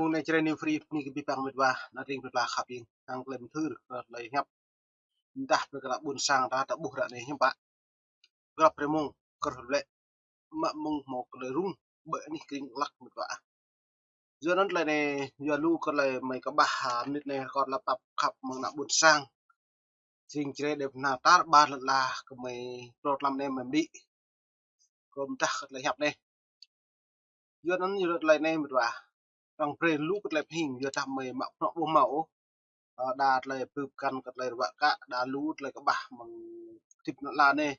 mong này chơi new free ni cái bipang mit ba na ring mit ba khap ing ang klem thur lai nhap dah bergerak bun sang dah tak buh rak ni nyapa grab remong ker le mak mong mau ke rung be ni kring lak mit ba giờ nó lại này giờ lu còn lại mấy cái bà nít này còn là tập khắp mong nặng bun sang xin chơi đẹp nào ta ba lần là cái mấy pro làm nem mình đi còn ta lại hẹp này giờ nó như lại này mit ba răng pre lu cái lại hình giờ ta mấy mạo nó bùa mạo đạt lại bự căn cái lại bạ cả đã lu lại cái bà mong thịt nó là này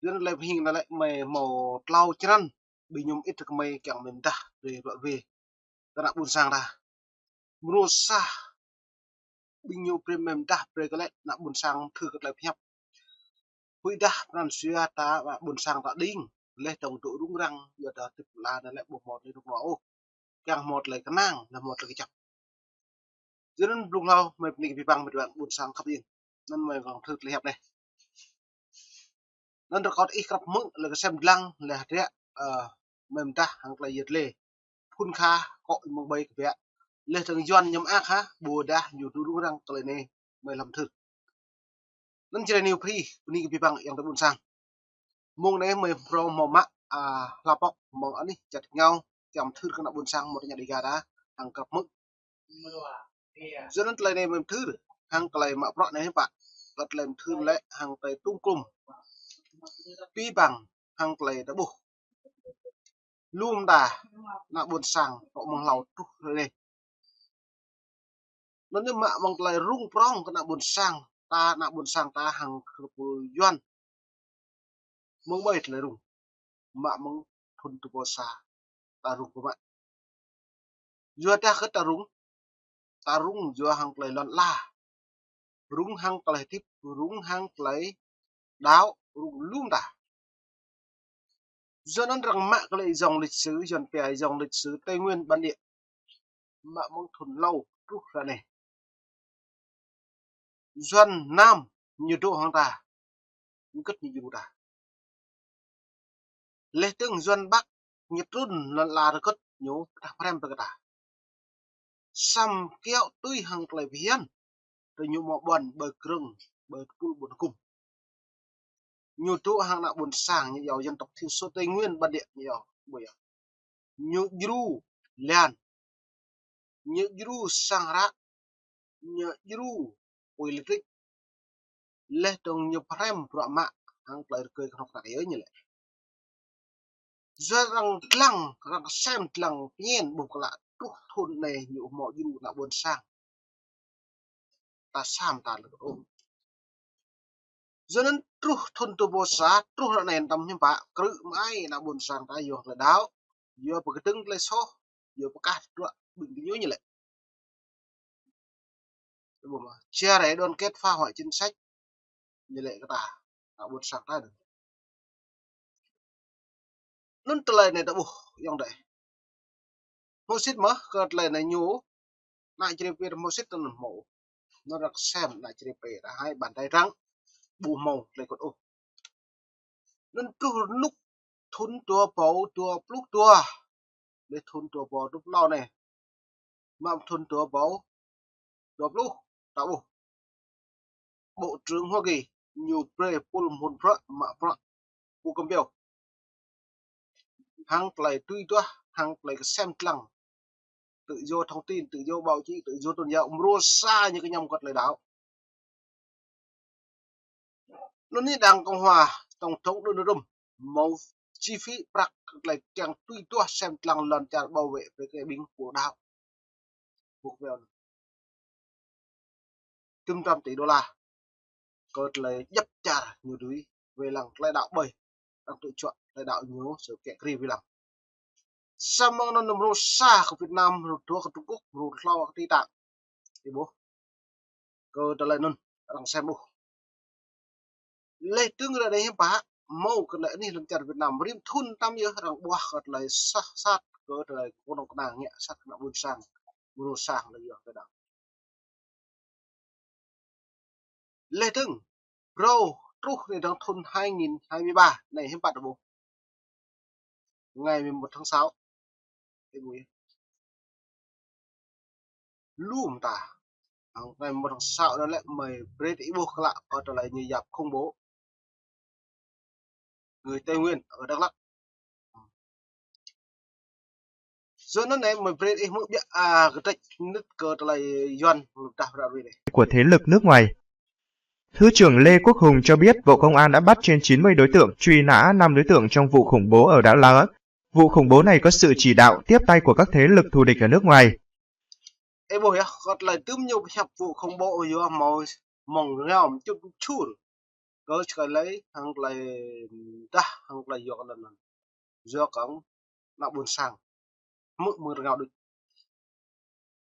giờ nó lại hình là lại mấy màu lau chân bị nhung ít cái mấy kẹo mình ta về vợ về cái nặng bun sang ra Musa binyo premium dah pregalet nak bunsang thử cái lại phép hui dah nan suya ta và bunsang ta ding leh tong tu rung rang giờ ta tip la na lại bộ một đi rung ngõ yang một lại cái nang là một lại cái chập giờ nên rung lao mày nị bị băng mày đoạn bunsang khắp yên nên mày còn thử lại này nên được có ít gặp mượn là cái xem lăng là thế mềm ta hàng lại giật lê phun kha gọi một bay cái vẽ leh thằng doan nhầm ác ha bùa đa nhiều tu rung rang cái này mày làm thử nên chơi new free ni cái băng yang ta bunsang mong này mày pro mò mạ lapok mong anh ấy chặt nhau chạm thử cái nào buồn sang một nhà đi gà đá hàng cặp mức cho nên lại này mình thử hàng cái mạ pro này bạn lật lên thử lệ hàng cái tung cùng pi bằng hàng cái đã buộc luôn đà nạ buồn sang họ mong lầu tu rồi nó như mạ mong cái rung prong cái nạ buồn sang ta hàng yuan mong bay lại rung mạ mong thun tu bosa ta rung của bạn vừa ta khất ta rung vừa hàng cái lon la rung hang kalai tip rung hang kalai đáo rung lum ta do nó rằng mạ kalai dòng lịch sử dần pè dòng lịch sử Tây Nguyên bản địa mạ mong thuần lâu rút ra này doan nam như độ hàng ta như cất như ta lê tương doan bắc nhật run là cất nhố ta frem ta sam kẹo tươi hàng kalai vian rồi nhụ mọ bòn bờ rừng bờ cul buồn cung nhiều chỗ hàng nạ buồn sàng như giàu dân tộc thiểu số Tây Nguyên bản địa nhiều bởi nhiều dru lian nhiều dru sang ra nhiều dru politik leh dong nhiều prem pro mak hàng player cười không phải ấy như lệ do răng xem lăng nhiên bục lạ tuh thôn này nhiều mọi dru nạ buồn sang ta sam ta được ôm do nên tuh thôn tu bosa tuh là nền tâm như bạn cứ mãi nạ buồn sang ta vô là đáo vô bực tưng lấy số vô bực cát rồi bình nhớ như lệ chia rẽ đoàn kết phá hoại chính sách như lệ cái ta đã buồn sạc ra được nên từ này đã buộc yang đấy mô xít mà cái lời này nhú lại chỉ biết mô xít tên mẫu nó được xem lại chỉ biết đã hai bàn tay trắng bù màu lại còn ô nên cứ lúc thun tua bầu tua lúc tua để thun tua bầu lúc lâu này mà thun tua bầu tua lúc đã buộc bộ trưởng Hoa Kỳ nhiều pre pol một pro mà pro u cầm biểu hàng lại tùy tua hàng lại xem lăng tự do thông tin tự do báo chí tự do tôn giáo mua xa như cái nhầm quật lời đảo nó ní đảng cộng hòa tổng thống Donald Trump màu chi phí bạc lại càng tùy tua xem lăng lần trả bảo vệ với cái binh của đảo buộc vào trăm tỷ đô la cột lời dấp trả nhiều đuối về lăng lại đạo bầy đang tự chọn lại đạo nhiều sự kẹt kri vì lăng sao mà nó nằm xa của Việt Nam rồi thua của Trung Quốc rồi lao Tây Tạng thì bố cơ trở lại nun đang xem bố lệ tương là đây bá mau cái lệ này lần chặt Việt Nam rim thun tam nhớ rằng bua gật lại sát sát cơ trở lại con ông nàng nhẹ sát là buôn sang là gì cái đó lệ tương pro trúc này đang thun 2023 này hết bạn bố ngày 11 tháng 6 cái buổi lùm ta ngày một sao đó lại mày Brady buộc lại ở trở lại như dạp khủng bố người Tây Nguyên ở Đắk Lắk rồi nó này mày Brady mới biết cái trách nứt cờ trở lại doan ta ra rồi này của thế lực nước ngoài. Thứ trưởng Lê Quốc Hùng cho biết Bộ Công an đã bắt trên 90 đối tượng, truy nã 5 đối tượng trong vụ khủng bố ở Đắk Lắk. Vụ khủng bố này có sự chỉ đạo, tiếp tay của các thế lực thù địch ở nước ngoài. Ê bồi á, gọt lại tươm nhiều hiệp vụ khủng bố vô màu mong nhau chút chút có cái lấy hàng lại ta hàng lại vô cái lần do cổng nạo buồn sang mượn mượn ngào được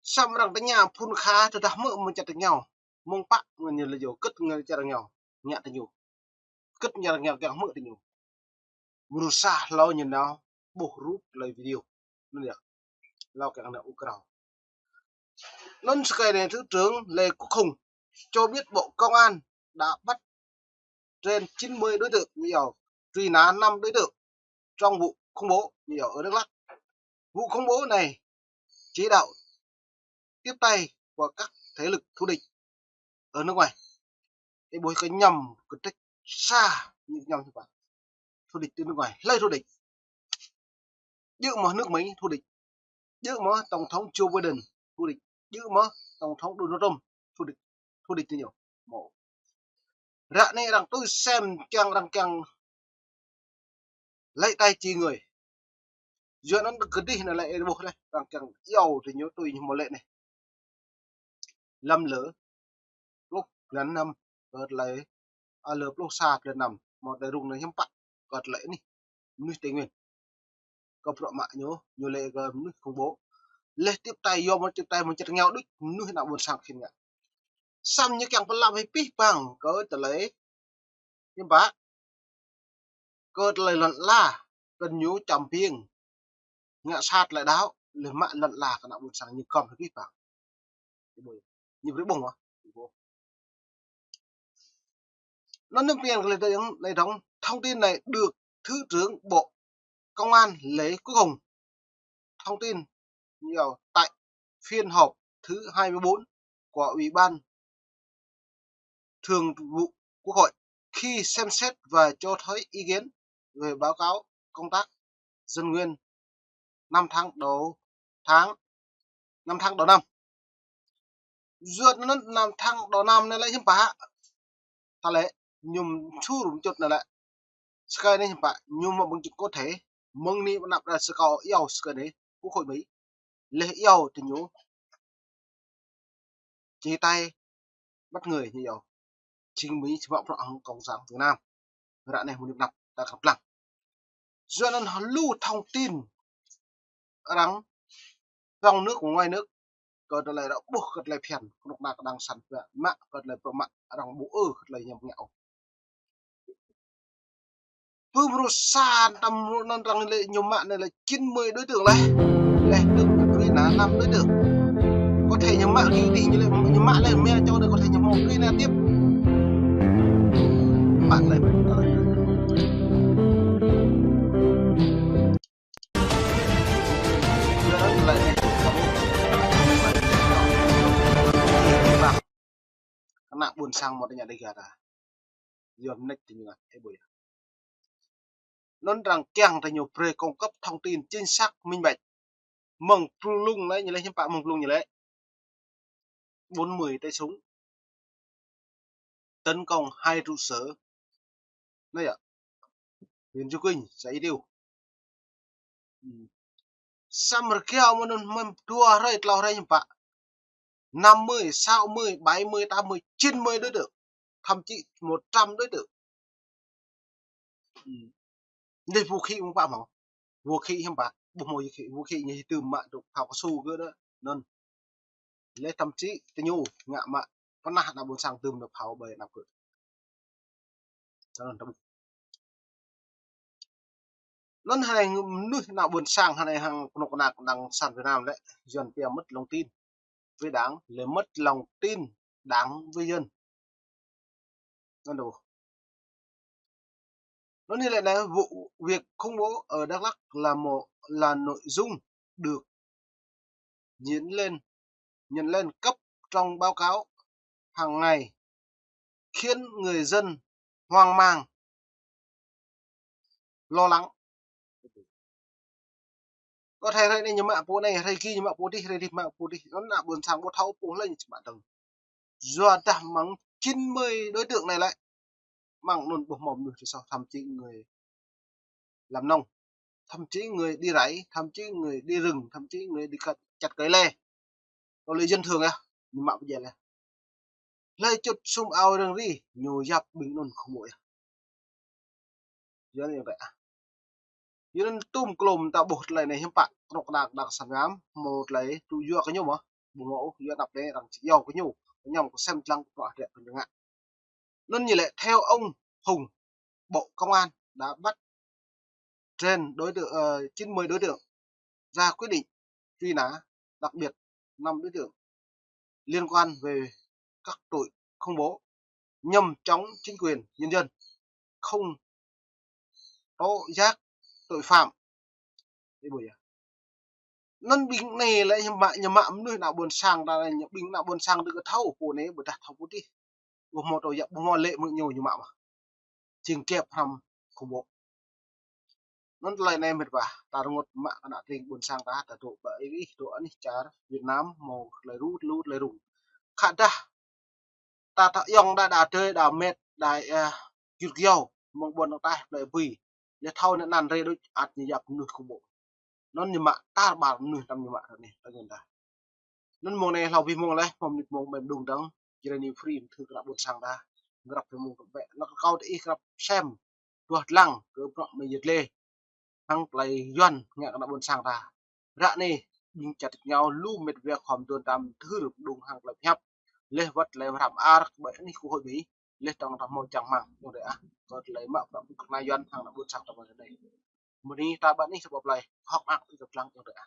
xong rằng tới nhà phun khá thì đã mượn mình chặt được nhau mong bác người nhìn là vô cất người chặt được nhau nhẹ được nhiều cất nhà được nhau càng mượn được nhiều mùa xa lo nhìn nào bổ rút lời video nên được lo càng nào ukraine nên cái này thứ trưởng Lê Quốc Hùng cho biết Bộ Công an đã bắt trên 90 đối tượng nhiều truy nã 5 đối tượng trong vụ khủng bố nhiều ở Đắk Lắk. Vụ khủng bố này chỉ đạo tiếp tay của các thế lực thù địch ở nước ngoài. Cái bối cái nhầm cái trách xa như nhầm như vậy. Thù địch từ nước ngoài lấy thù địch. Giữ mà nước Mỹ thù địch. Giữ mà Tổng thống Joe Biden thù địch. Giữ mà Tổng thống Donald Trump thù địch nhiều. Một. Rạ này rằng tôi xem chăng lấy tay chi người giờ nó cứ đi là lại buộc này rằng chẳng giàu thì nhớ tôi như một lệ này lâm lỡ lúc lần năm gợt lấy lỡ lúc xa lần năm một đại rung này hiếm bắt gợt lệ này nuôi Tây Nguyên có pro mạ nhớ như lệ gợt nuôi khủng bố lệ tiếp tay vô một tiếp tay một chặt nhau đích nuôi nào buồn sang khi ngạ xăm như càng phải làm hay pi bằng gợt lấy nhưng bác gợt lấy lần la cần nhớ chầm piêng ngạ sát lại đáo lời mạ lần là cái nào buồn sang như còn phải pi bằng như cái bông à nó nước tiền lấy đóng thông tin này được Thứ trưởng Bộ Công an Lê Quốc Hùng thông tin nhiều tại phiên họp thứ 24 của Ủy ban Thường vụ Quốc hội khi xem xét và cho thấy ý kiến về báo cáo công tác dân nguyên 5 tháng đầu năm. Duyệt nó 5 tháng đầu năm này lại hiếm bả. Ta lẽ nhum chu rụng chốt này lại. Sky này hiếm bả nhum mà bằng chữ có thể mong ni nạp ra sky yêu sky này Quốc hội Mỹ. Lễ yêu thì nhú chia tay bắt người như nhiều chính Mỹ vọng rằng Cộng sản Việt Nam giai đoạn này một năm đã gặp lặng do nên họ lưu thông tin rằng trong nước của ngoài nước có thể là đã buộc gật lại phèn lúc nào đang sản về mạng gật lại pro mạng rằng bố gật lại nhầm nhạo Purusan tâm nên rằng lệ nhiều mạng này là 90 đối tượng này lệ được truy nã 5 đối tượng có thể nhầm mạng khi đi như lệ nhầm mạng lên mẹ cho được có thể nhầm một truy nã tiếp bạn này buồn sang một nhà đây gà dòm nách thì như thế bùi nó rằng kèng thì nhiều pre cung cấp thông tin chính xác minh bạch mừng lung đấy như lấy hiến phạm mừng lung như đấy 40 tay súng tấn công 2 trụ sở đây ạ huyện Chu Kinh xảy điều Summer keo mà nó đua rồi lao ra hiến phạm 50, 60, 70, 80, 90 đối tượng thậm chí 100 đối tượng đây vũ khí không phạm hả vũ khí hiểm bạc bộ mồi vũ khí như từ mạng được học su cơ đó nên lấy thậm chí cái nhu ngạ mạng có nạt là buồn sang tùm được pháo bề nào cửa nên hay nuôi nào buồn sang hay hàng nó còn đang sản Việt Nam đấy dần tiền mất lòng tin với đáng lấy mất lòng tin đáng với dân nên đủ nó như lại là vụ việc khủng bố ở Đắk Lắk là nội dung được diễn lên nhận lên cấp trong báo cáo hàng ngày khiến người dân hoang mang, lo lắng. Có thể đây nhưng mà bố này hay kia nhưng mà bố đi hay đi mà bố đi nó là buồn sang bố tháo bố lên bạn đồng do ta mắng 90 đối tượng này lại mang luôn bộ mồm thì sao, thậm chí người làm nông, thậm chí người đi rẫy, thậm chí người đi rừng, thậm chí người đi chặt cây lê, rồi lấy dân thường à nhưng mà bây giờ là lấy chút sum ao rừng đi nhiều dập bình luôn không mỗi giờ như vậy à nên tùm clùm ta bột lại này hiếm bạn nó đặc đặc sản ngám một lấy tu dưa cái nhung mà bù mẫu dưa đập đây đằng chỉ dầu cái nhung nhầm có xem lăng tỏa đẹp chẳng hạn. Nên như lệ theo ông Hùng, Bộ Công an đã bắt trên đối tượng 90 đối tượng ra quyết định truy nã, đặc biệt 5 đối tượng liên quan về các tội khủng bố nhằm chống chính quyền nhân dân, không tố giác tội phạm. Đây buổi nên bình này lại nhà mạng nuôi nào buồn sang ta là bình nào buồn sang được thâu của này buổi đặt thâu bút đi một đầu dập một lệ mượn nhiều như mạng mà chỉnh kẹp hầm khủng bố nó lại này mệt vả ta một mạng đã tình buồn sang ta ta tổ bởi ý tổ anh chả Việt Nam màu lại rút lại rụng khá ta ta yong đã chơi đã mệt đại kiệt kiều mong buồn nó tay lại vì để thâu nó nàn rê đôi ạt như dập nuôi khủng bố nó như mạng ta bảo nuôi tâm như mạng này ta nhìn ta nên mong này là vì mong lấy mong mềm đùng đắng chỉ là nhiều free thứ gặp buồn sang ta gặp phải mong vẽ nó cao để gặp xem tuột lăng cứ bọn mình nhiệt lê hăng play doan ngạc đã buồn sang ta rạ nè nhưng chặt nhau lu mệt việc hòm tuần tam thứ được đùng hàng lập nhấp lê vật lê làm ar bởi ní khu hội mỹ lê trong tham môi chẳng màng như vậy à có lấy mạo phạm cực này doan hàng đã buồn sang trong đây một đi ta bạn ní sẽ bọc lại học ác thì gặp lăng như vậy à